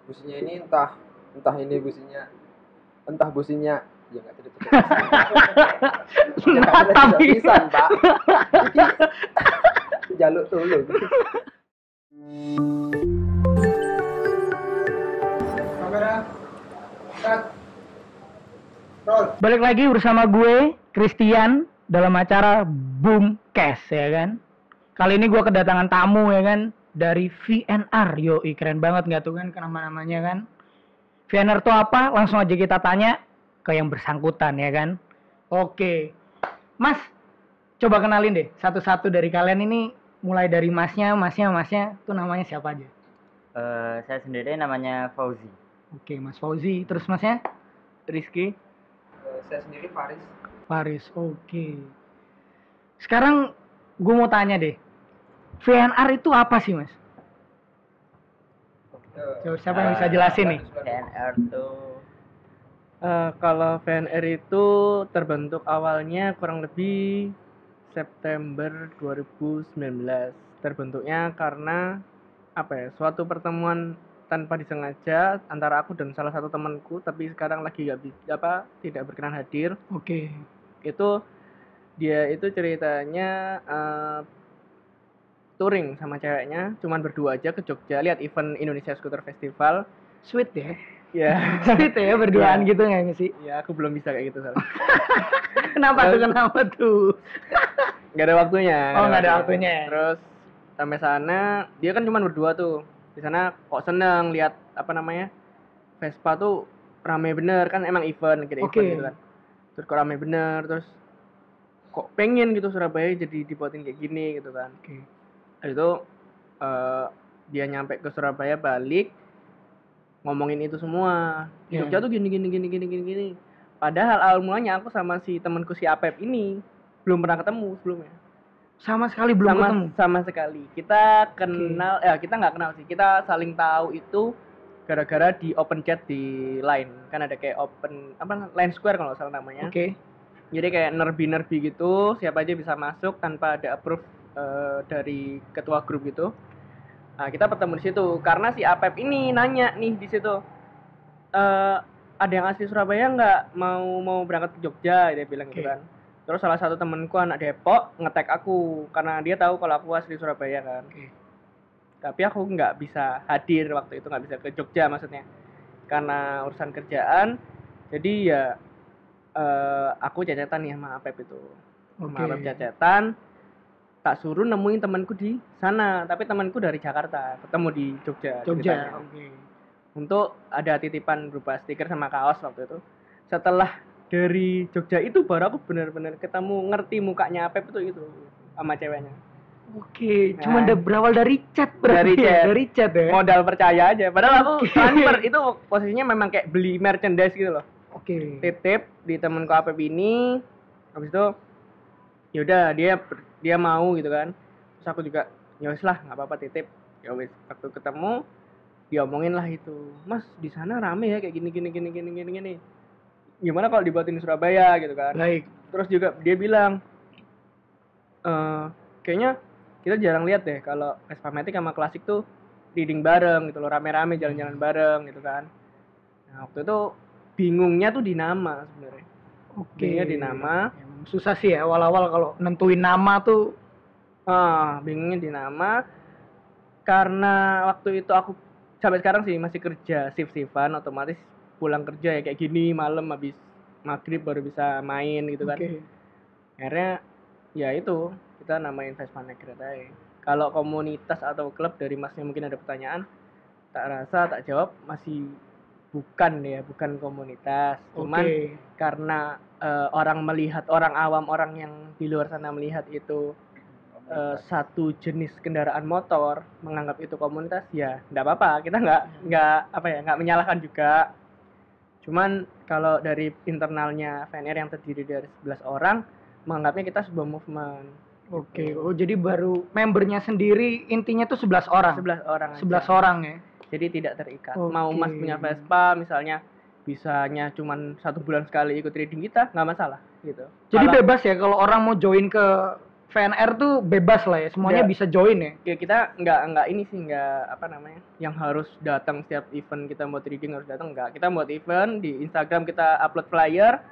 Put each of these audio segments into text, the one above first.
Businya ini entah ini businya, entah businya ya nggak tidak tapi bisa Pak. Iki jaluk tolong. Kamera cut. Roll. balik lagi bersama gue Christian dalam acara Boomcast ya kan. Kali ini gue kedatangan tamu ya kan dari VNR. Yoi, keren banget nggak tuh kan nama-namanya kan. VNR tuh apa? Langsung aja kita tanya ke yang bersangkutan ya kan. Oke, Mas, coba kenalin deh satu-satu dari kalian ini. Mulai dari masnya tuh namanya siapa aja? Saya sendiri namanya Fauzi. Oke, Mas Fauzi. Terus masnya? Rizky. Saya sendiri Faris. Oke. Sekarang gue mau tanya deh, VNR itu apa sih, Mas? Coba siapa yang bisa jelasin nih? VNR tuh Kalau VNR itu terbentuk awalnya kurang lebih September 2019. Terbentuknya karena suatu pertemuan tanpa disengaja antara aku dan salah satu temanku, tapi sekarang lagi tidak berkenan hadir. Oke. Itu dia itu ceritanya touring sama ceweknya, cuman berdua aja ke Jogja lihat event Indonesia Scooter Festival. Sweet ya? Ya. Sweet ya berduaan gitu nggak sih? Ya, aku belum bisa kayak gitu soalnya. Kenapa tuh? Nggak ada waktunya. Nggak ada waktunya. Terus sampai sana dia kan cuma berdua tuh. Di sana kok seneng lihat Vespa tuh rame bener kan, emang event event gitu kan. Terus kok rame bener, terus kok pengen gitu Surabaya jadi dibuatin kayak gini gitu kan. Habis itu dia nyampe ke Surabaya balik ngomongin itu semua. Jogja tuh gini. Padahal awal mulanya aku sama si temanku si Apep ini belum pernah ketemu sebelumnya. Sama sekali belum ketemu. Sama sekali. Kita kenal, kita nggak kenal sih. Kita saling tahu itu gara-gara di open chat di Line. Kan ada kayak Line Square kalau nggak salah namanya. Jadi kayak nerbi gitu, siapa aja bisa masuk tanpa ada approve dari ketua grup gitu. Nah, kita bertemu di situ karena si Apep ini nanya nih di situ. Ada yang asli Surabaya nggak mau berangkat ke Jogja, dia bilang gitu kan. Terus salah satu temanku anak Depok nge-tag aku karena dia tahu kalau aku asli Surabaya kan. Tapi aku nggak bisa hadir waktu itu, nggak bisa ke Jogja maksudnya karena urusan kerjaan. Jadi ya aku cecetan ya sama Apep itu. Sama Apep cecetan, tak suruh nemuin temanku di sana, tapi temanku dari Jakarta, ketemu di Jogja. Untuk ada titipan berupa stiker sama kaos waktu itu. Setelah dari Jogja itu baru aku benar-benar ketemu, ngerti mukanya Apep itu sama ceweknya. Cuman berawal dari chat berarti. Dari chat ya. Modal percaya aja. Padahal aku transfer itu posisinya memang kayak beli merchandise gitu loh. Titip di temanku Apep ini. Habis itu yaudah dia mau gitu kan. Terus aku juga ya wis lah, nggak apa-apa titip. Ya wis, waktu ketemu diomongin lah itu. Mas, di sana rame ya kayak gini. Gimana kalau dibuatin di Surabaya gitu kan. Baik. Terus juga dia bilang kayaknya kita jarang lihat deh kalau Vespa Matic sama Klasik tuh riding bareng gitu loh, rame-rame jalan-jalan bareng gitu kan. Nah, waktu itu bingungnya tuh di nama sebenarnya. Bingungnya di nama. Susah sih ya awal-awal kalau nentuin nama tuh. Bingungnya di nama karena waktu itu aku sampai sekarang sih masih kerja shift-shiftan, otomatis pulang kerja ya kayak gini malam habis maghrib baru bisa main gitu kan. Akhirnya ya itu kita namain Vespa Negret aja. Kalau komunitas atau klub dari masnya mungkin ada pertanyaan, tak jawab masih bukan komunitas. Cuman karena orang awam, orang yang di luar sana melihat itu satu jenis kendaraan motor, menganggap itu komunitas, ya enggak apa-apa. Kita enggak menyalahkan juga. Cuman kalau dari internalnya VNR yang terdiri dari 11 orang, menganggapnya kita sebuah movement. Jadi baru membernya sendiri intinya tuh 11 orang. 11 orang ya. Jadi tidak terikat. Mau Mas punya Vespa misalnya, bisanya cuman 1 bulan sekali ikut reading kita, nggak masalah gitu. Jadi bebas ya kalau orang mau join ke VNR tuh bebas lah ya, semuanya Nggak. bisa join ya. Ya kita nggak ini sih, nggak apa namanya, yang harus datang setiap event kita buat reading harus datang, nggak. Kita buat event di Instagram, kita upload flyer,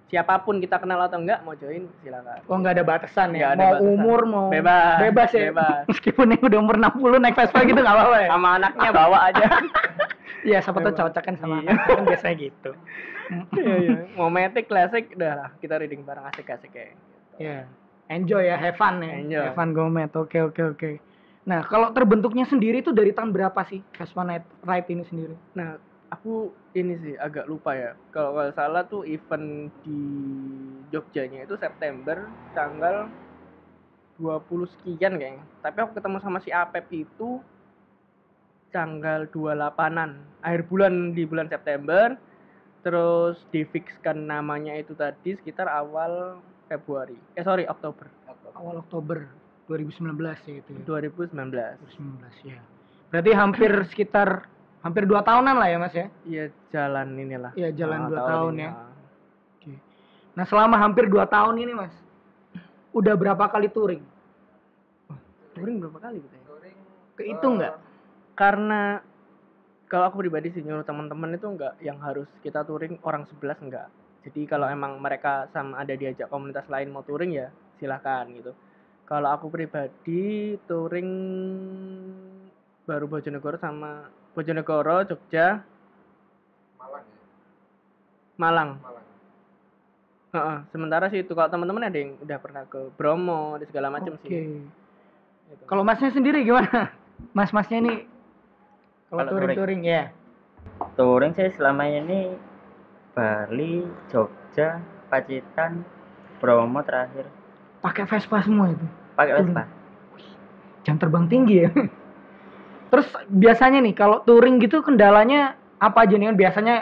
siapapun kita kenal atau enggak mau join silakan. Oh nggak ada batasan ya, Nggak ada mau batasan. umur mau Bebas, ya. bebas. Meskipun yang udah umur 60 naik Vespa gitu nggak apa-apa ya. Sama anaknya bawa aja. Iya, siapa tuh Bebas. cocok kan sama Iya. anak kan biasanya gitu. Iya, iya. Mau Matic Classic udah lah, kita reading bareng asik-asik kayak. Iya. Enjoy ya, have fun ya. Enjoy. Have fun Gomet. Oke. Nah, kalau terbentuknya sendiri tuh dari tahun berapa sih Vespa Night Ride ini sendiri? Nah, aku ini sih agak lupa ya. Kalau nggak salah tuh event di Jogjanya itu September tanggal 20 sekian kayaknya. Tapi aku ketemu sama si Apep itu tanggal 28-an, akhir bulan di bulan September. Terus difixkan namanya itu tadi sekitar awal Februari. Oktober. Awal Oktober 2019 ya itu ya. 2019. 2019 ya. Berarti hampir 2 tahunan lah ya Mas ya? Iya, jalan inilah. Iya, jalan 2 tahun tahun ini, ya. Oke. Nah, selama hampir 2 tahun ini Mas, udah berapa kali touring? Touring berapa kali gitu ya? Kehitung nggak? Karena kalau aku pribadi sih nyuruh teman-teman itu enggak yang harus kita touring orang 11 enggak. Jadi kalau emang mereka sama ada diajak komunitas lain mau touring ya silahkan gitu. Kalau aku pribadi touring baru Bojonegoro, Jogja, Malang ya. Malang. Malang. Heeh, sementara sih itu kalau teman-teman ada yang udah pernah ke Bromo dan segala macam Oke. sih. Gitu. Kalau Masnya sendiri gimana? Mas-masnya ini kalau Kalau touring ya. Touring saya selama ini Bali, Jogja, Pacitan, Bromo terakhir. Pakai Vespa semua itu. Pakai Touring. Vespa. Jam terbang tinggi ya. Terus biasanya nih kalau touring gitu kendalanya apa aja nih kan biasanya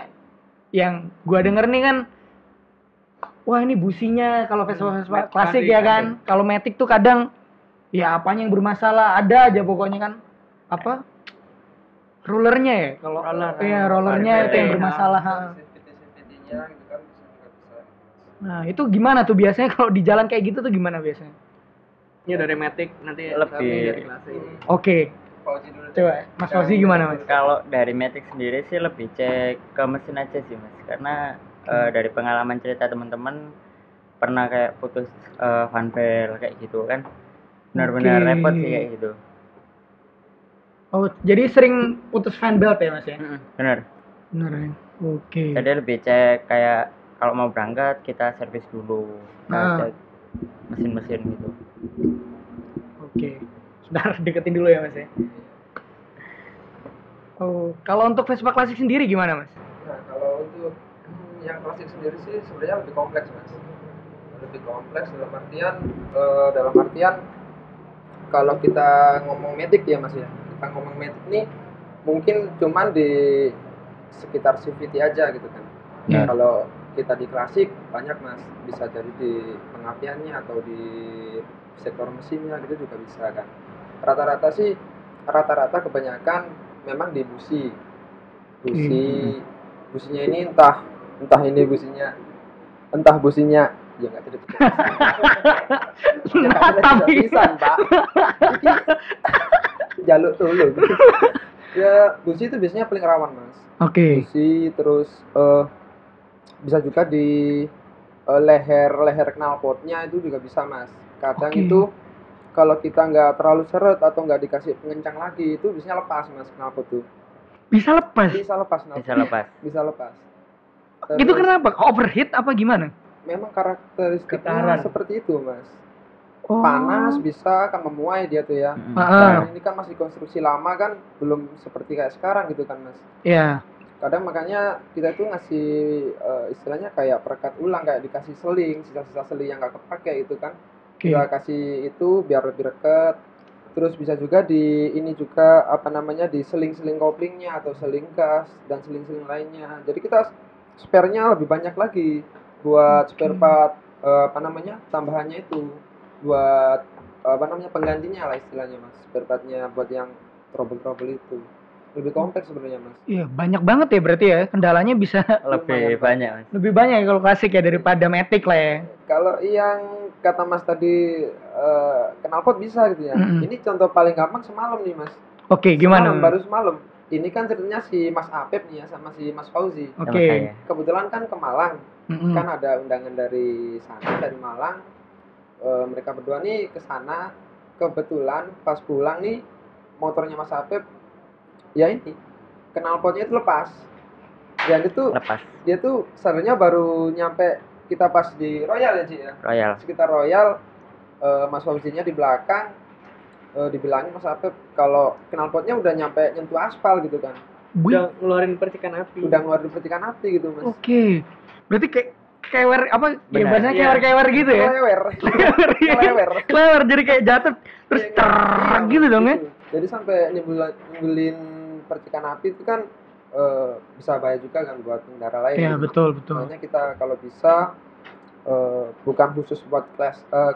yang gua denger nih kan wah ini businya kalau Vespa klasik ya kan. Kalau Matic tuh kadang ya apanya yang bermasalah, ada aja pokoknya kan apa? Rollernya ya kalau rollernya itu yang bermasalah. CVT-nya gitu kan nggak bisa. Nah, itu gimana tuh biasanya kalau di jalan kayak gitu tuh gimana biasanya? Ini dari Matic nanti Lebih- kami dari klasik. Oke, Fauzi dulu. coba Mas Fauzi gimana Mas? Kalau dari Matic sendiri sih lebih cek ke mesin aja sih Mas. Karena dari pengalaman cerita teman-teman pernah kayak putus fan belt kayak gitu kan. Benar-benar Oke. repot sih kayak gitu. Oh, jadi sering putus fan belt ya Mas ya? Bener. Benar ya. Oke. Jadi lebih cek kayak kalau mau berangkat kita servis dulu. Nah. Cek mesin-mesin gitu. Oke. Sebentar deketin dulu ya Mas ya. Oh, kalau untuk Vespa klasik sendiri gimana Mas? Nah, kalau untuk yang klasik sendiri sih sebenarnya lebih kompleks mas. Lebih kompleks dalam artian kalau kita ngomong Matic ya mas ya. Kita ngomong Matic nih mungkin cuman di sekitar CVT aja gitu kan. Ya. Kalau kita di klasik banyak mas, bisa jadi di pengapiannya atau di sektor mesinnya gitu juga bisa kan. Rata-rata kebanyakan memang di busi. Businya ini entah ini businya ya nggak tidak Tapi bisa pak jaluk dulu ya. Busi itu biasanya paling rawan mas. Oke. Busi terus bisa juga di leher knalpotnya itu juga bisa mas. Kadang Oke. itu kalau kita nggak terlalu seret atau nggak dikasih pengencang lagi itu biasanya lepas mas knalpot tuh. Bisa lepas. Bisa lepas Bisa lepas. Bisa lepas. Itu Terus, kenapa? Overheat apa gimana? memang karakteristiknya Getaran. seperti itu mas. Oh. Panas bisa kan memuai dia tuh ya. Ah. Nah, ini kan masih konstruksi lama kan, belum seperti kayak sekarang gitu kan mas. Iya. Kadang makanya kita tuh ngasih istilahnya kayak perekat ulang, kayak dikasih seling, sisa-sisa seling yang nggak kepake itu kan. Oke. Kita kasih itu biar lebih dekat. Terus bisa juga di ini juga apa namanya di seling-seling koplingnya atau seling gas dan seling-seling lainnya. Jadi kita spare-nya lebih banyak lagi buat spare part apa namanya tambahannya itu buat apa namanya penggantinya lah istilahnya mas, spare part-nya buat yang trouble itu. lebih kompleks sebenarnya mas. Iya, banyak banget ya berarti ya. Kendalanya bisa Lebih banyak mas. lebih banyak ya kalau klasik ya daripada Matic lah ya. Kalau yang kata mas tadi knalpot bisa gitu ya. Mm-mm. Ini contoh paling gampang semalam nih mas. Oke, gimana? Semalam, baru semalam. Ini kan ceritanya si Mas Apep nih ya sama si Mas Fauzi. Sama Oke. saya. Kebetulan kan ke Malang. Mm-mm. Kan ada undangan dari sana, dari Malang. Mereka berdua nih ke sana. Kebetulan pas pulang nih motornya Mas Apep ya ini knalpotnya itu lepas. Dan itu Lepas. dia tuh sebenarnya baru nyampe kita pas di Royal ya Ci ya. Royal. Sekitar Royal, Mas Fauzinya di belakang, dibilangin Mas Apep kalau knalpotnya udah nyampe nyentuh aspal gitu kan. Wih, Udah ngeluarin percikan api. Udah ngeluarin percikan api gitu mas. Oke. Berarti kayak kewer apa? Ya Benar. bahasanya Iya. kewer-kewer gitu ya. Kelewer. Iya. Kelewer. Kewer jadi kayak jatuh terus Iya, ter iya, gitu dong ya. Jadi sampai nimbulin percikan api itu kan bisa bahaya juga kan buat pengendara lain. Iya, gitu. betul, betul. Makanya kita kalau bisa bukan khusus buat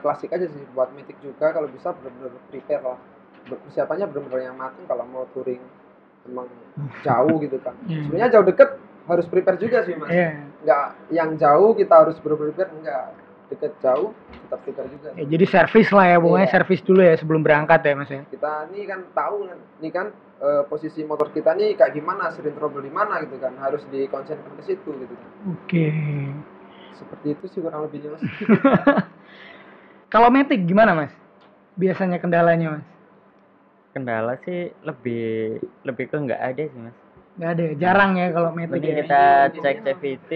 klasik aja sih, buat Matic juga kalau bisa benar-benar prepare lah. Persiapannya benar-benar yang matang kalau mau touring emang jauh gitu kan. Iya. Sebenarnya jauh deket harus prepare juga sih mas. Iya. Nggak yang jauh kita harus prepare, enggak, deket jauh kita prepare juga. Ya, jadi servis lah ya, pokoknya Iya. servis dulu ya sebelum berangkat ya mas ya. Kita nih kan tahu nih kan posisi motor kita nih kayak gimana, sering trouble di mana gitu kan, harus dikonsentrasi ke situ gitu kan. Oke. Seperti itu sih kurang lebihnya mas. Kalau Matic gimana mas? Biasanya kendalanya mas? Kendala sih lebih ke nggak ada sih mas. Nggak ada, ya? Jarang ya kalau Matic Mending ya. kita cek CVT.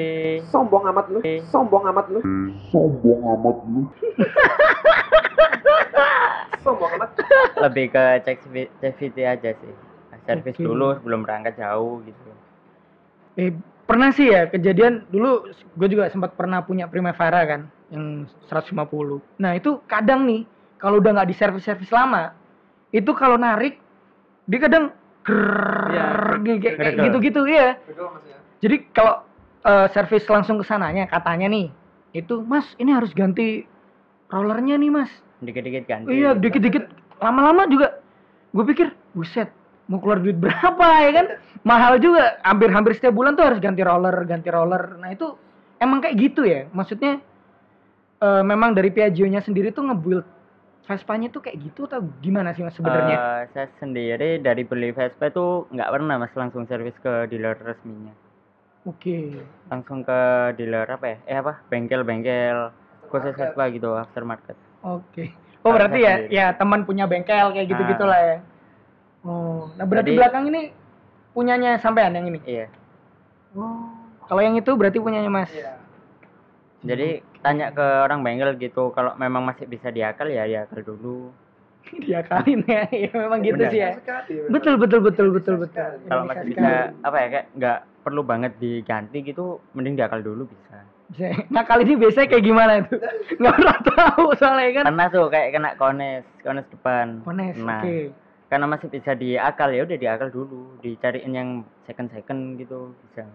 Sombong amat lu, sombong amat lu, sombong amat. Lebih ke cek CVT aja sih. Servis Oke. dulu sebelum berangkat jauh gitu. Pernah sih ya kejadian dulu gue juga sempat pernah punya Primavera kan yang 150. Nah itu kadang nih kalau udah nggak di servis lama itu kalau narik dia kadang Iya, kayak gergel. gitu-gitu ya. Betul mas ya. Jadi kalau servis langsung ke sananya katanya nih itu mas ini harus ganti rollernya nih mas. Dikit-dikit ganti. Iya dikit-dikit lama-lama juga gue pikir buset mau keluar duit berapa ya kan mahal juga hampir setiap bulan tuh harus ganti roller. Nah itu emang kayak gitu ya maksudnya memang dari Piaggio-nya sendiri tuh nge-build Vespa-nya tuh kayak gitu atau gimana sih mas sebenarnya? Saya sendiri dari beli Vespa tuh nggak pernah mas langsung servis ke dealer resminya. Oke. Langsung ke dealer apa ya? Bengkel-bengkel khusus Vespa gitu, aftermarket. Oke. Oh berarti ya Sendiri. ya teman punya bengkel kayak gitu-gitu lah ya. Oh, nah berarti Jadi- belakang ini punyanya sampean yang ini. Iya. Oh. Kalau yang itu berarti punyanya mas. Iya. Jadi tanya ke orang bengkel gitu, kalau memang masih bisa diakal ya diakal dulu. Diakalin ya. Ya memang gitu Benar. sih ya. Sekali, Betul. sekali. Kalau Indonesia masih sekali. bisa apa ya kayak nggak perlu banget diganti gitu, mending diakal dulu bisa. Nah kali ini biasanya kayak gimana tuh? Nggak pernah tahu soalnya kan. Pernah tuh kayak kena kones depan. Kones, Nah, oke. karena masih bisa diakal ya udah diakal dulu, dicariin yang second gitu bisa.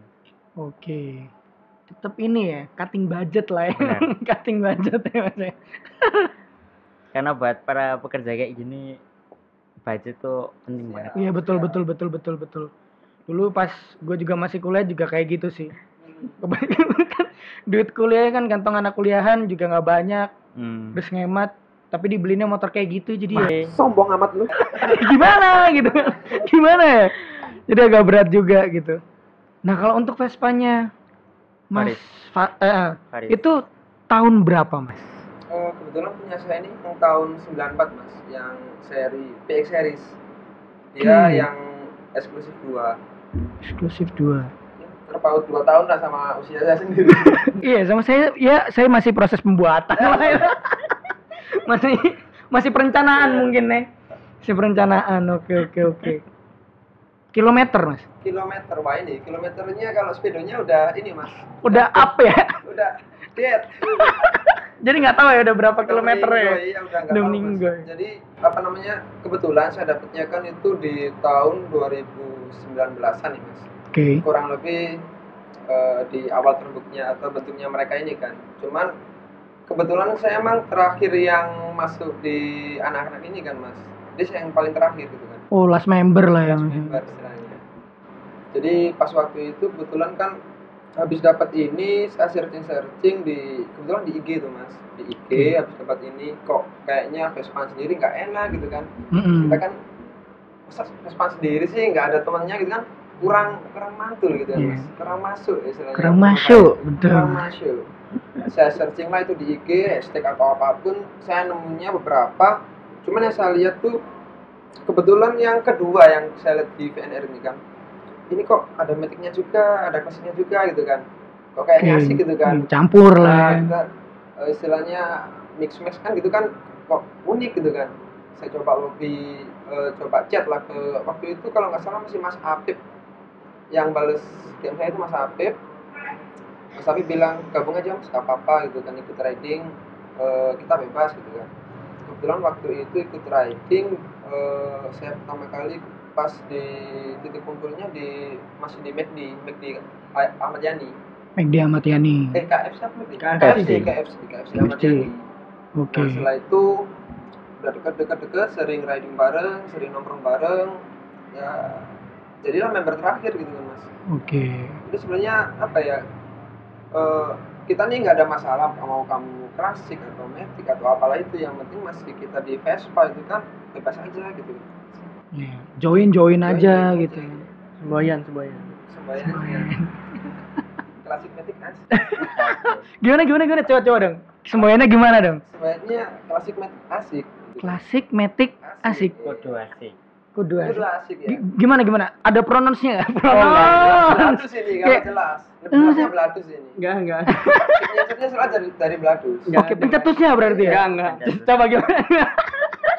Oke. Tetap ini ya, cutting budget lah ya. Benar. Cutting budget ya mas ya. Karena buat para pekerja kayak gini budget tuh penting banget. Iya betul. Dulu pas gue juga masih kuliah juga kayak gitu sih. Kebanyakan kan duit kuliah kan kantong anak kuliahan juga nggak banyak, Hmm. terus ngehemat. Tapi dibelinya motor kayak gitu jadi ya Sombong amat lu. gimana gitu, gimana ya? Jadi agak berat juga gitu. Nah kalau untuk Vespanya, Mas, Faris. itu tahun berapa Mas? Kebetulan punya saya ini yang tahun 94 mas, yang seri PX series. Dia yang eksklusif 2. Eksklusif 2. Terpaut 2 tahun lah sama usia saya sendiri. Iya sama saya, ya saya masih proses pembuatan lah ya. masih perencanaan mungkin ya. Masih perencanaan, oke. Kilometer Mas? Kilometer, wah ini kilometernya kalau speedonya udah ini mas, Udah up ya? udah dead. Jadi nggak tahu ya udah berapa kilometer ya? Iya udah nggak Udah tahu meninggal. mas. Jadi apa namanya, kebetulan saya dapetnya kan itu di tahun 2019an nih mas. Oke. Kurang lebih di awal terbuknya atau bentuknya mereka ini kan. Cuman kebetulan saya emang terakhir yang masuk di anak-anak ini kan mas. Dia saya yang paling terakhir gitu kan. Oh last member lah ya Mas. Member istilahnya. Jadi pas waktu itu kebetulan kan habis dapat ini, saya searching di kebetulan di IG tuh mas, di IG habis dapat ini kok kayaknya Vespa sendiri nggak enak gitu kan. Kita kan masa Vespa sendiri sih nggak ada temannya gitu kan, kurang mantul gitu kan mas, kurang masuk istilahnya. Kurang masuk, betul. Kurang masuk. Saya searching lah itu di IG, hashtag atau apapun, saya nemunya beberapa. Cuman yang saya lihat tuh kebetulan yang kedua yang saya lihat di VNR ini kan, ini kok ada metiknya juga, ada klasiknya juga gitu kan, kok kayaknya asik gitu kan, campur lah kita istilahnya mix kan gitu kan, kok unik gitu kan. Saya coba lobby, coba chat lah ke waktu itu kalau nggak salah masih Mas Apip yang bales DM saya, itu Mas Apip bilang gabung aja mas, nggak apa-apa gitu kan, ikut riding, kita bebas gitu kan. Kebetulan waktu itu ikut riding, saya pertama kali pas di titik kumpulnya masih di McD Ahmad Yani. McD Ahmad Yani. KFC apa nih? KFC Ahmad KFC. Yani. Oke. Nah, setelah itu udah dekat, sering riding bareng, sering nongkrong bareng, ya jadilah member terakhir gitu kan mas. Oke. Jadi sebenarnya apa ya? Kita nih nggak ada masalah mau kamu klasik atau matic atau apalah itu, yang penting masih kita di Vespa itu kan bebas aja gitu. Yeah. Join aja gitu. Semboyan. Klasik matic asik. Gimana coba dong. Semboyannya gimana dong? Semboyannya klasik matic asik. Klasik matic asik. Kudu asik ya. Gimana? Ada pronounce-nya nggak? Bladus ini kalau jelas. Lebih jelasnya Bladus ini. Enggak. Penyebutnya salah dari Bladus. Oke, pencetusnya berarti ya? Enggak. Coba gimana?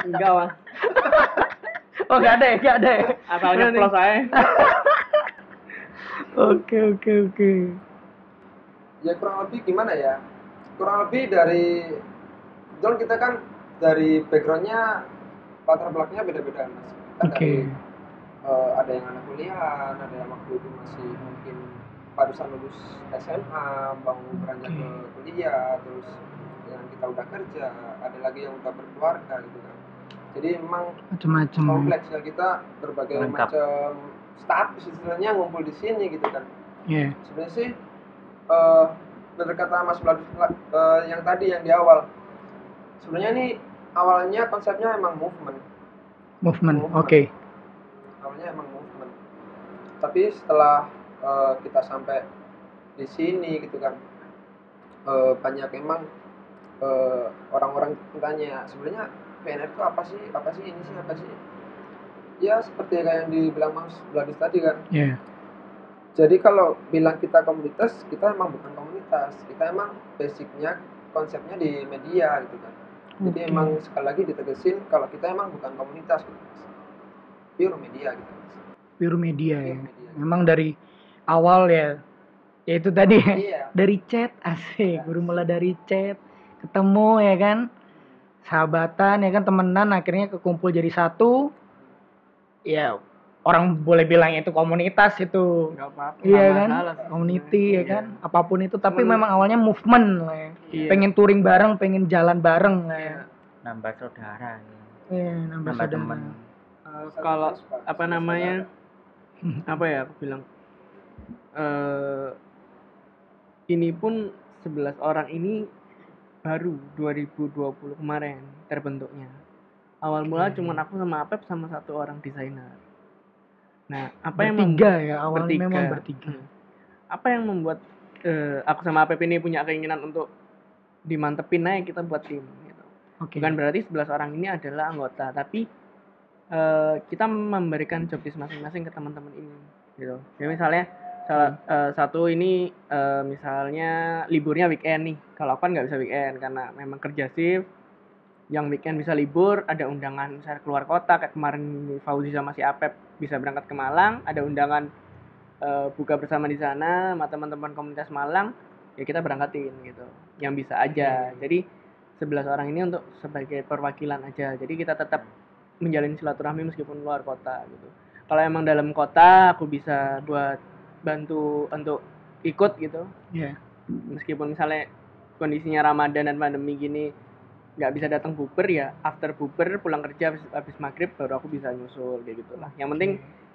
Enggak, Mas. Oh, enggak ada ya? Asalnya plus aja. Oke. Ya kurang lebih gimana ya? Kurang lebih dari kebetulan kita kan dari backgroundnya, latar belakangnya beda-beda mas. Dari ada yang anak kuliah, ada yang waktu itu masih mungkin barusan lulus SMA, mau beranjak ke kuliah, terus yang kita udah kerja, ada lagi yang udah berkeluarga gitu kan. Jadi memang macam-macam kompleks ya, kita berbagai macam status istilahnya ngumpul di sini gitu kan. Iya. Sebenarnya sih bener kata Mas Bladus yang tadi yang di awal, sebenarnya ini awalnya konsepnya emang movement. Oke. Awalnya emang movement. Tapi setelah kita sampai di sini gitu kan, banyak emang orang-orang tanya sebenarnya PNR itu apa sih ini sih apa sih? Ya seperti kayak yang dibilang Mas Bladus tadi kan. Iya. Jadi kalau bilang kita komunitas, kita emang bukan komunitas. Kita emang basicnya konsepnya di media gitu kan. Jadi emang sekali lagi ditegesin kalau kita emang bukan komunitas gitu. Pure media gitu. Pure media ya. Memang dari awal ya itu tadi ya. Iya. Dari chat asik, mulai dari chat, ketemu ya kan, sahabatan ya kan, temenan, akhirnya kekumpul jadi satu. Ya orang boleh bilang itu komunitas itu. Enggak apa-apa. Iya kan, community ya kan, apapun itu. Tapi memang awalnya movement lah ya. Iya. Pengen touring bareng, pengen jalan bareng lah ya. Nambah saudara. Iya, nambah teman. Kalau apa namanya, apa ya aku bilang, ini pun 11 orang ini baru 2020 kemarin terbentuknya. Awal mula cuma aku sama Apep sama satu orang desainer. Nah, memang bertiga. Apa yang membuat aku sama Apep ini punya keinginan untuk dimantepin aja kita buat tim gitu. Bukan berarti 11 orang ini adalah anggota, tapi kita memberikan job desk masing-masing ke teman-teman ini gitu. Jadi misalnya satu ini misalnya liburnya weekend nih. Kalau aku kan nggak bisa weekend karena memang kerja shift. Yang weekend bisa libur, ada undangan misalnya keluar kota kayak kemarin Fauzi sama si Apep bisa berangkat ke Malang, ada undangan buka bersama di sana sama teman-teman komunitas Malang, ya kita berangkatin gitu. Yang bisa aja. Jadi 11 orang ini untuk sebagai perwakilan aja. Jadi kita tetap menjalin silaturahmi meskipun luar kota gitu. Kalau emang dalam kota aku bisa buat bantu untuk ikut gitu. Iya. Meskipun misalnya kondisinya Ramadan dan pandemi gini nggak bisa datang buber, ya after buber pulang kerja habis maghrib baru aku bisa nyusul kayak gitulah. Yang penting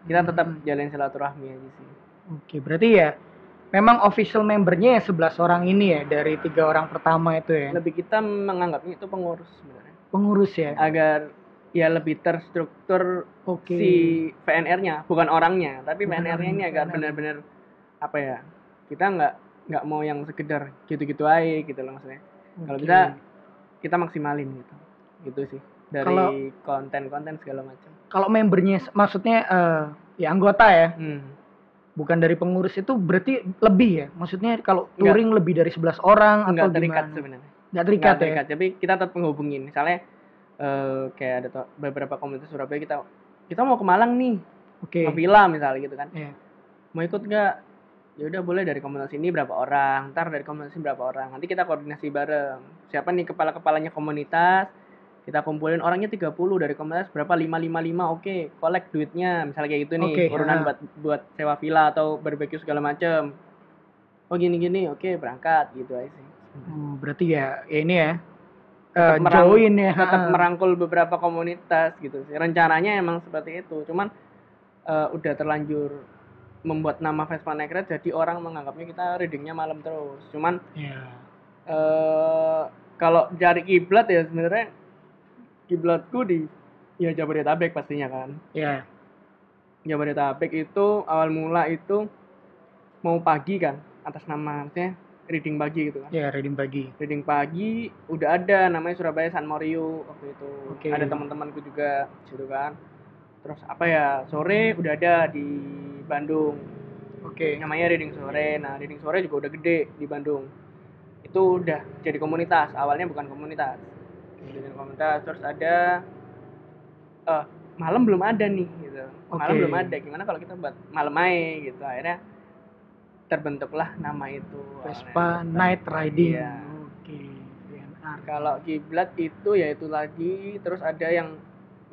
kita tetap jalin silaturahmi aja sih. Oke, berarti ya memang official membernya ya 11 orang ini ya dari 3 orang pertama itu ya. Lebih kita menganggapnya itu pengurus sebenarnya. Pengurus ya. Agar ya lebih terstruktur si VNR-nya, bukan orangnya, tapi VNR-nya ini agar benar-benar apa ya? Kita nggak mau yang sekedar gitu-gitu aja gitu loh maksudnya. Kalau kita maksimalin gitu. Gitu sih. Dari konten-konten segala macam. Kalau membernya maksudnya ya anggota ya. Bukan dari pengurus itu berarti lebih ya? Maksudnya kalau touring lebih dari 11 orang atau terikat gimana? Sebenarnya. Nggak terikat ya? Tapi kita tetap menghubungin. Misalnya kayak ada beberapa komunitas Surabaya kita mau ke Malang nih. Ke villa misalnya gitu kan. Mau ikut nggak? Ya udah boleh, dari komunitas ini berapa orang, ntar dari komunitas ini berapa orang. Nanti kita koordinasi bareng. Siapa nih kepala-kepalanya komunitas? Kita kumpulin orangnya 30 dari komunitas berapa 555, oke, collect duitnya misalnya kayak gitu nih, urunan buat sewa villa atau barbecue segala macem. Oh gini oke, berangkat gitu aja sih. Berarti ya ini ya join ya, tetap merangkul beberapa komunitas gitu sih. Rencananya emang seperti itu, cuman udah terlanjur membuat nama Vespa Night Ride jadi orang menganggapnya kita readingnya malam terus. Cuman kalau cari kiblat ya sebenarnya kiblatku di ya Jabodetabek pastinya kan. Iya. Jabodetabek itu awal mula itu mau pagi kan, atas nama maksudnya reading pagi gitu kan. Iya, reading pagi. Reading pagi udah ada namanya Surabaya San Morio waktu itu. Ada teman-temanku juga gitu kan. Terus apa ya, sore udah ada di Bandung. Namanya reading sore. Nah, reading sore juga udah gede di Bandung. Itu udah jadi komunitas, awalnya bukan komunitas. Dengan komunitas, terus ada malam belum ada nih gitu. Malam belum ada, gimana kalau kita buat malam aja gitu. Akhirnya terbentuklah nama itu Vespa Night Riding. Kalau kiblat itu ya itu lagi, terus ada yang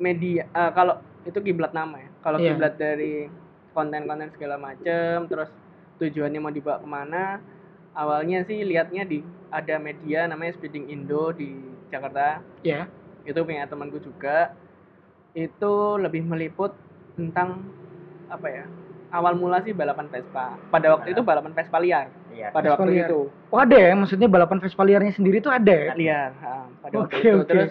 media, kalau itu kiblat nama ya. Kalau kiblat dari konten-konten segala macam, terus tujuannya mau dibawa kemana, awalnya sih lihatnya ada media namanya Speeding Indo di Jakarta. Itu punya temanku juga. Itu lebih meliput tentang apa ya? Awal mula sih balapan Vespa. Pada waktu itu balapan Vespa liar. Pada Vespa waktu liar. itu. Oh ada ya? Maksudnya balapan Vespa liarnya sendiri itu ada ya? Liar. Pada waktu itu. Terus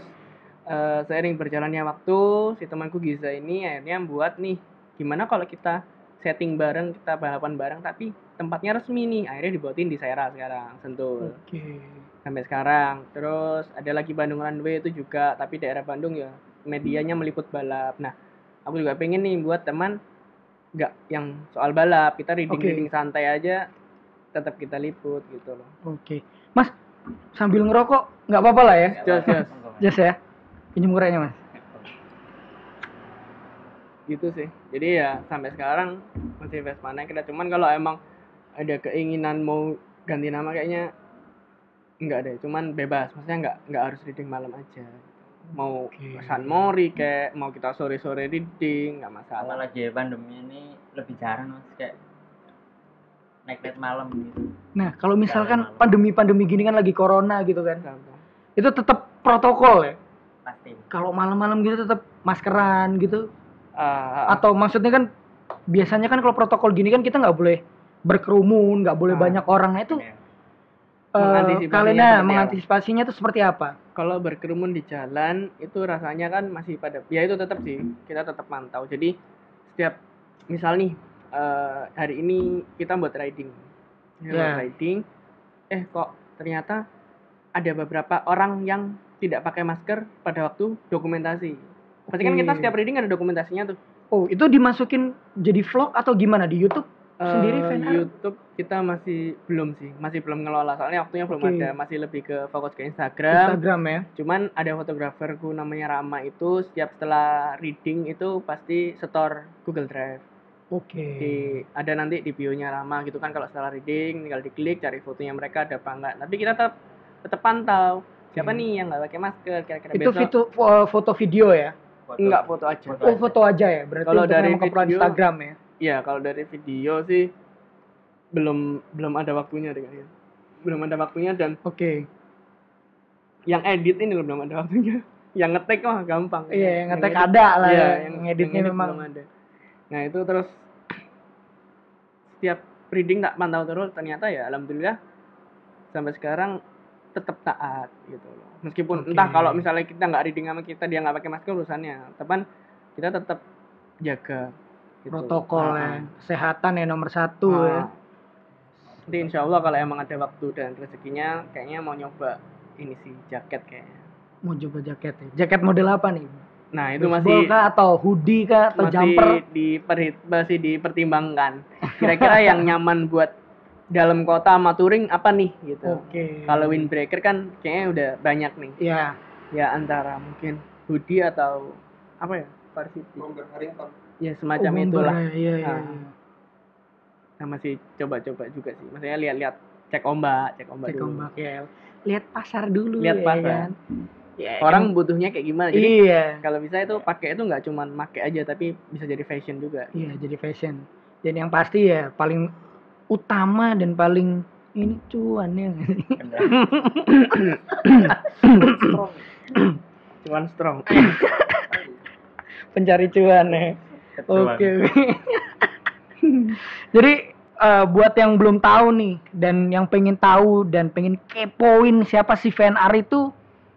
seiring berjalannya waktu, si temanku Giza ini akhirnya buat nih, gimana kalau kita setting bareng, kita balapan bareng, tapi tempatnya resmi nih. Akhirnya dibuatin di Serra sekarang, Sentul. Sampai sekarang. Terus ada lagi Bandung Runway itu juga, tapi daerah Bandung ya medianya meliput balap. Nah, aku juga pengen nih buat teman nggak yang soal balap, kita reading santai aja, tetap kita liput gitu loh. Mas, sambil ngerokok nggak apa-apa lah ya? Just ya. Pinjam kurangnya Mas. Gitu sih. Jadi ya sampai sekarang masih Vespa Night Ride. Cuman kalau emang ada keinginan mau ganti nama kayaknya enggak deh, cuman bebas, maksudnya enggak harus reading malam aja. Mau San Mori kayak mau kita sore-sore reading enggak masalah. Apalagi pandemi ini lebih jarang Mas kayak naik malam gitu. Nah, kalau misalkan pandemi gini kan lagi corona gitu kan. Itu tetap protokol ya? Pasti. Kalau malam-malam gitu tetap maskeran gitu. Atau maksudnya kan biasanya kan kalau protokol gini kan kita nggak boleh berkerumun, nggak boleh banyak orang. Nah itu kalian mengantisipasinya itu seperti apa? Kalau berkerumun di jalan itu rasanya kan masih ya itu tetap sih kita tetap mantau. Jadi setiap misal nih hari ini kita buat riding, kok ternyata ada beberapa orang yang tidak pakai masker pada waktu dokumentasi. Pasti kan kita setiap reading ada dokumentasinya tuh. Oh, itu dimasukin jadi vlog atau gimana di YouTube? Sendiri YouTube kita masih belum ngelola, soalnya waktunya belum ada, masih lebih ke fokus ke Instagram ya. Cuman ada fotograferku namanya Rama, itu setiap setelah reading itu pasti store Google Drive. Ada nanti di bio-nya Rama gitu kan, kalau setelah reading tinggal diklik cari fotonya mereka ada apa enggak. Tapi kita tetap pantau siapa nih yang nggak pakai masker kira-kira itu besok. Foto video ya? Enggak, foto aja. Foto aja ya. Berarti kalau dari video Instagram ya. Iya, kalau dari video sih belum ada waktunya deh kayaknya. Belum ada waktunya dan yang edit ini belum ada waktunya. Yang ngetek mah gampang. Iya, yang ngetek ada lah. Iya, yang editnya memang belum ada. Nah itu terus setiap reading tak pantau terus, ternyata ya alhamdulillah sampai sekarang tetap taat gitu loh. Meskipun entah kalau misalnya kita nggak reading sama kita, dia nggak pakai masker urusannya, tapi kita tetap jaga gitu. Protokol ya, kesehatan ya nomor 1 ya. Jadi insya Allah kalau emang ada waktu dan rezekinya, kayaknya mau nyoba ini sih, jaket kayaknya. Mau coba jaket ya. Jaket model apa nih? Nah itu baseball masih kah atau hoodie kah atau jumper? Masih dipertimbangkan. Kira-kira yang nyaman buat dalam kota sama touring apa nih gitu. Kalau windbreaker kan kayaknya udah banyak nih. Iya. Ya antara mungkin hoodie atau apa ya? Varsity. Bomber Harrington. Ya semacam itulah. Iya. Nah, masih coba-coba juga sih. Maksudnya lihat-lihat cek ombak dulu. Ombak ya. Lihat pasar dulu. Lihat ya, pasar. Kan? Ya, orang butuhnya kayak gimana. Jadi kalau bisa itu pakai itu nggak cuma pakai aja, tapi bisa jadi fashion juga. Iya, jadi fashion. Dan yang pasti ya paling utama dan paling ini cuan ya. Cuan strong. Pencari cuan ya. Oke. Jadi buat yang belum tahu nih dan yang pengen tahu dan pengen kepoin siapa si VNR itu,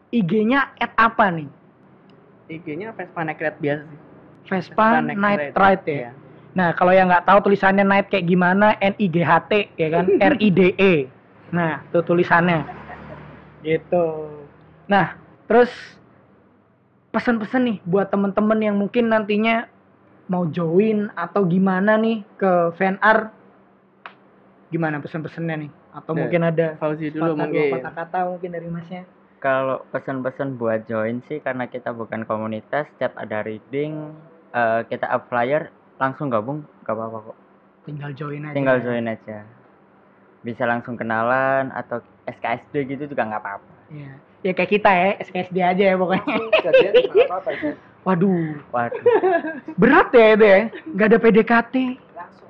IG-nya @apa nih? IG-nya Vespa Night Ride biasa sih. Vespa Night Ride ya. Iya. Nah, kalau yang nggak tahu tulisannya Night kayak gimana, NIGHT ya kan, RIDE. Nah, itu tulisannya. Gitu. Nah, terus pesan-pesan nih buat temen-temen yang mungkin nantinya mau join atau gimana nih ke VNR, gimana pesan-pesannya nih? Atau mungkin ada Fauzi dulu mungkin kata-kata mungkin dari masnya. Kalau pesan-pesan buat join sih, karena kita bukan komunitas, setiap ada reading kita up flyer langsung gabung, gak apa-apa kok. Tinggal join aja. Bisa langsung kenalan atau SKSD gitu juga nggak apa-apa. Iya. Ya kayak kita ya, SKSD aja ya pokoknya. Jadian nggak apa-apa sih. Waduh. Berat ya itu ya. Gak ada PDKT.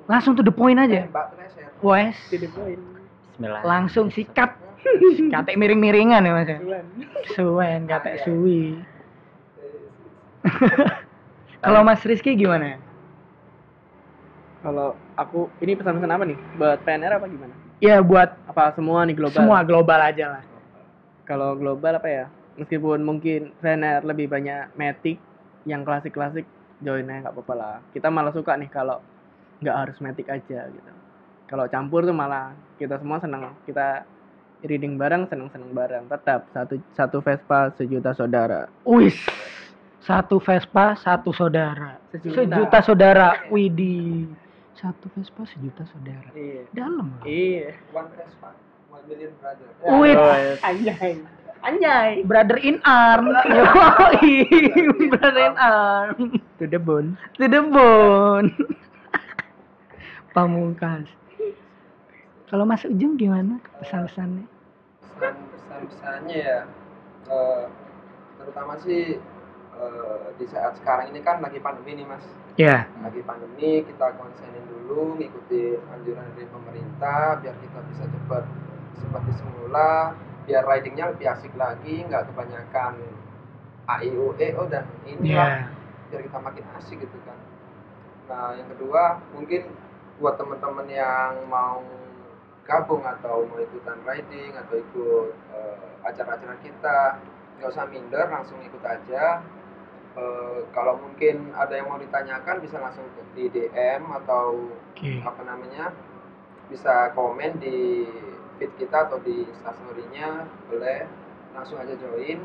Langsung to the point aja. Wes. To the point. Bismillah. Langsung sikat. Kate miring-miringan ya Mas. Suwen, kate suwi. Kalau Mas Rizky gimana? Kalau aku, ini pesan-pesan apa nih? Buat PNR apa gimana? Ya buat apa semua nih global? Semua global aja lah. Kalau global apa ya? Meskipun mungkin PNR lebih banyak matic, yang klasik-klasik join aja nggak apa-apa lah. Kita malah suka nih kalau nggak harus matic aja gitu. Kalau campur tuh malah kita semua senang. Kita reading bareng, senang-senang bareng. Tetap satu Vespa sejuta saudara. Wis. Satu Vespa, satu saudara. Sejuta saudara. Widih. Satu Vespa, sejuta saudara. Iya. Dalam. Iya. One Vespa, 1 million brother. Wih. Anjay. Brother in arm. Yoi. Brother in arm. To the bone. Pamungkas. Kalau Mas Ujung gimana pesan-pesannya? Pesan-pesannya ya, terutama sih di saat sekarang ini kan lagi pandemi nih Mas. Iya. Lagi pandemi, kita konsenin dulu, ngikuti anjuran dari pemerintah biar kita bisa cepat seperti semula, biar ridingnya lebih asik lagi, nggak kebanyakan AIO dan inilah, biar kita makin asik gitu kan. Nah yang kedua mungkin buat teman-teman yang mau gabung atau mau ikutan riding atau ikut acara-acara kita, nggak usah minder, langsung ikut aja. Kalau mungkin ada yang mau ditanyakan bisa langsung di DM atau bisa komen di feed kita atau di instastory-nya, boleh langsung aja join.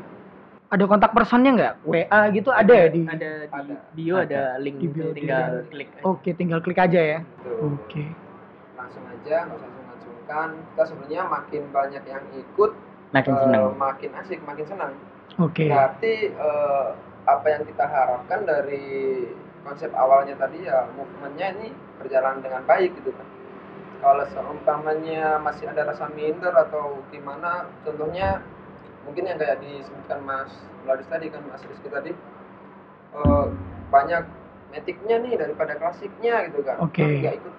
Ada kontak personnya nggak? WA gitu ada ya di? Ada di bio, ada link di bio, tinggal klik aja. Oke, tinggal klik aja ya. Oke. Langsung aja, nggak usah sungkan-sungkan. Kita sebenarnya makin banyak yang ikut, makin asik, makin senang. Oke. Berarti apa yang kita harapkan dari konsep awalnya tadi ya, movementnya ini berjalan dengan baik gitu kan. Kalau seumpamanya masih ada rasa minder atau gimana, contohnya mungkin yang kayak disebutkan Mas Vladis tadi kan, Mas Rizky tadi, banyak metiknya nih daripada klasiknya gitu kan. Nggak ikut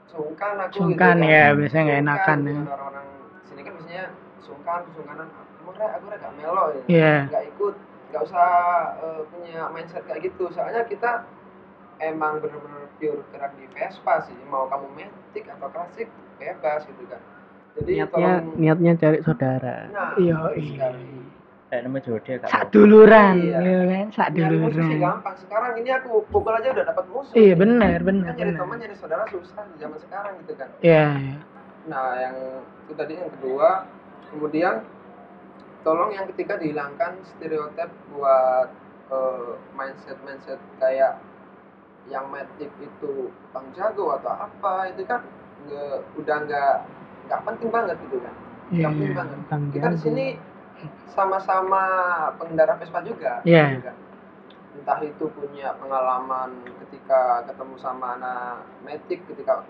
sungkan aku gitu kan. Ya biasanya nggak enakan ya. Orang-orang sini kan biasanya sungkanan aku gak melo ya. Nggak ikut, nggak usah punya mindset kayak gitu, soalnya kita emang bener-bener pure gerak di Vespa sih, mau kamu matic atau klasik bebas gitu kan. Jadi niatnya cari saudara. Nah, Iya, betul sekali. Kayak nama jodoh Kak. Sak duluran, Iya. ya kan? Sak Nyari musuh sih duluran. gampang. Sekarang ini aku pukul aja udah dapat musuh. Iya, nih. benar. Kan nyari teman, nyari saudara susah di zaman sekarang gitu kan. Iya. Nah, yang itu tadi yang kedua. Kemudian tolong yang ketiga dihilangkan stereotip buat mindset kayak yang matic itu bang jago atau apa, itu kan udah nggak penting banget gitu kan. Nggak penting banget. Kita di sini sama-sama pengendara Vespa juga, gitu kan. Entah itu punya pengalaman ketika ketemu sama anak matic, ketika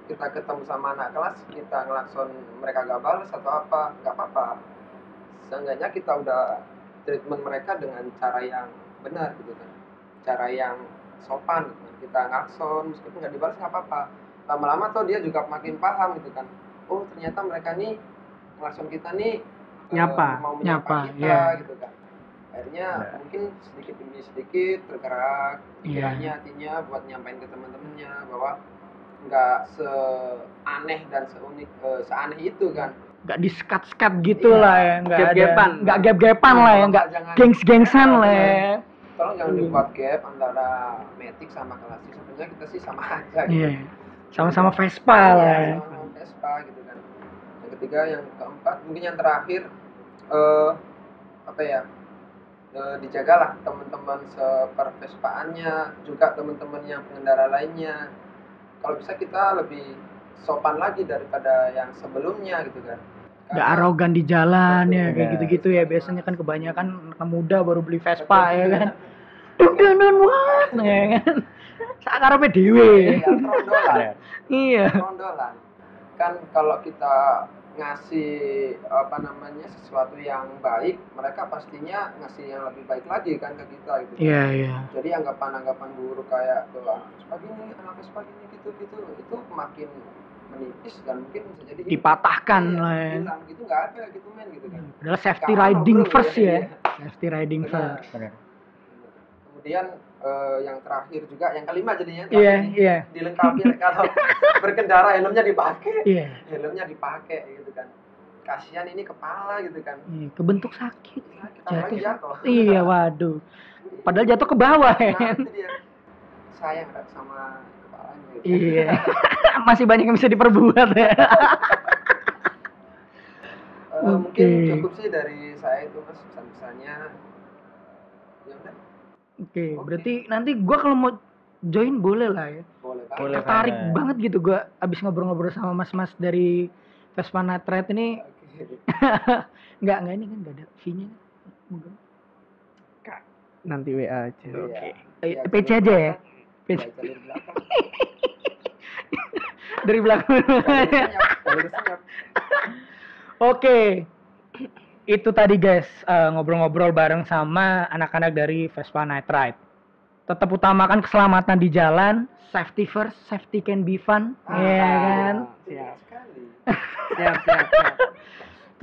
kita ketemu sama anak kelas, kita ngelakson mereka gak balas atau apa, nggak apa-apa. Seenggaknya kita udah treatment mereka dengan cara yang benar gitu kan, cara yang sopan gitu kan. Kita ngelakson meskipun nggak dibalas nggak apa-apa. Lama-lama tuh dia juga makin paham gitu kan. Oh ternyata mereka nih ngelakson kita nih mau menyapa kita gitu kan. Akhirnya mungkin sedikit demi sedikit tergerak pikirannya, hatinya buat nyampain ke teman-temannya bahwa nggak seaneh dan seaneh itu kan, nggak di-skat-skat gitu lah ya, nggak gap-gapan lah ya, nggak gengs-gengsan lah ya. Tolong jangan dibuat gap antara matic sama klasik. Sebenarnya kita sih sama aja gitu. Sama-sama Vespa lah ya. Sama-sama Vespa gitu kan. Yang ketiga, yang keempat, mungkin yang terakhir dijagalah teman-teman sepervespaannya, juga teman-teman yang pengendara lainnya. Kalau bisa kita lebih sopan lagi daripada yang sebelumnya gitu kan. Nggak arogan di jalan ya, kayak gitu-gitu ya. Biasanya kan kebanyakan anak muda baru beli Vespa ya kan. Dun what ya kan. Sakarepe dhewe. Iya. Rondolan. Kan kalau kita ngasih sesuatu yang baik, mereka pastinya ngasih yang lebih baik lagi kan ke kita gitu. Iya. Jadi anggapan buruk kayak anak Vespa gini gitu itu makin menipis dan mungkin bisa jadi dipatahkan lah ya. Hilang gitu, nggak ada gitu men gitu kan. Adalah safety riding first ya. Safety riding first. Kemudian yang terakhir juga, yang kelima jadinya dilengkapi kalau berkendara helmnya dipakai. Helmnya dipakai gitu kan. Kasihan ini kepala gitu kan. Kebentuk sakit. Jatuh. Iya, waduh. Padahal jatuh ke bawah ya. Itu dia. Sayang sama kepalanya gitu. Iya. Masih banyak yang bisa diperbuat ya. Mungkin cukup sih dari saya itu Mas, pesan-pesannya. Ya udah. Oke, berarti nanti gua kalau mau join boleh lah ya. Boleh. Tertarik banget gitu gua abis ngobrol-ngobrol sama mas-mas dari Vespa Night Ride ini. Enggak ini kan enggak ada fee-nya. Nanti WA aja. Oke. PC aja ya. PC. Dari belakang. Oke. Itu tadi guys, ngobrol-ngobrol bareng sama anak-anak dari Vespa Night Ride. Tetap utamakan keselamatan di jalan, safety first, safety can be fun, ya kan? Siap.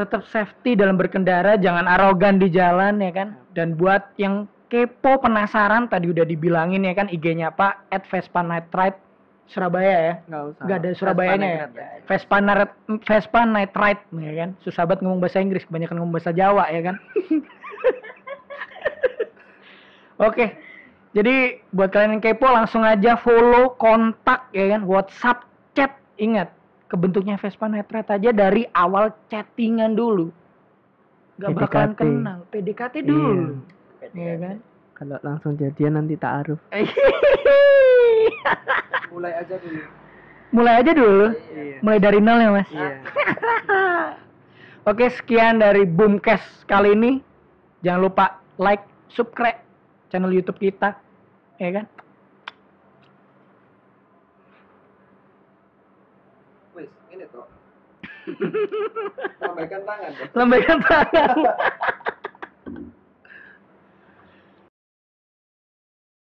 Tetap safety dalam berkendara, jangan arogan di jalan ya kan. Dan buat yang kepo, penasaran, tadi udah dibilangin ya kan IG-nya apa? @vespa-night-ride Surabaya ya. Nggak ada Surabayanya ya. Vespa Night Ride ya kan. Susah banget ngomong bahasa Inggris, kebanyakan ngomong bahasa Jawa ya kan. Oke. Jadi buat kalian yang kepo langsung aja follow, kontak ya kan, WhatsApp, chat. Ingat, kebentuknya Vespa Night Ride aja dari awal chattingan dulu. Gak bakalan kenal, PDKT dulu. Iya kan? Kalau langsung jadian nanti ta'aruf. Mulai aja dulu. Iya. Mulai dari nol ya mas. Iya. Oke, sekian dari Boomcast kali ini. Jangan lupa like, subscribe channel YouTube kita, ya kan? Wis, ini tuh. Lambaikan tangan. Lambaikan tangan.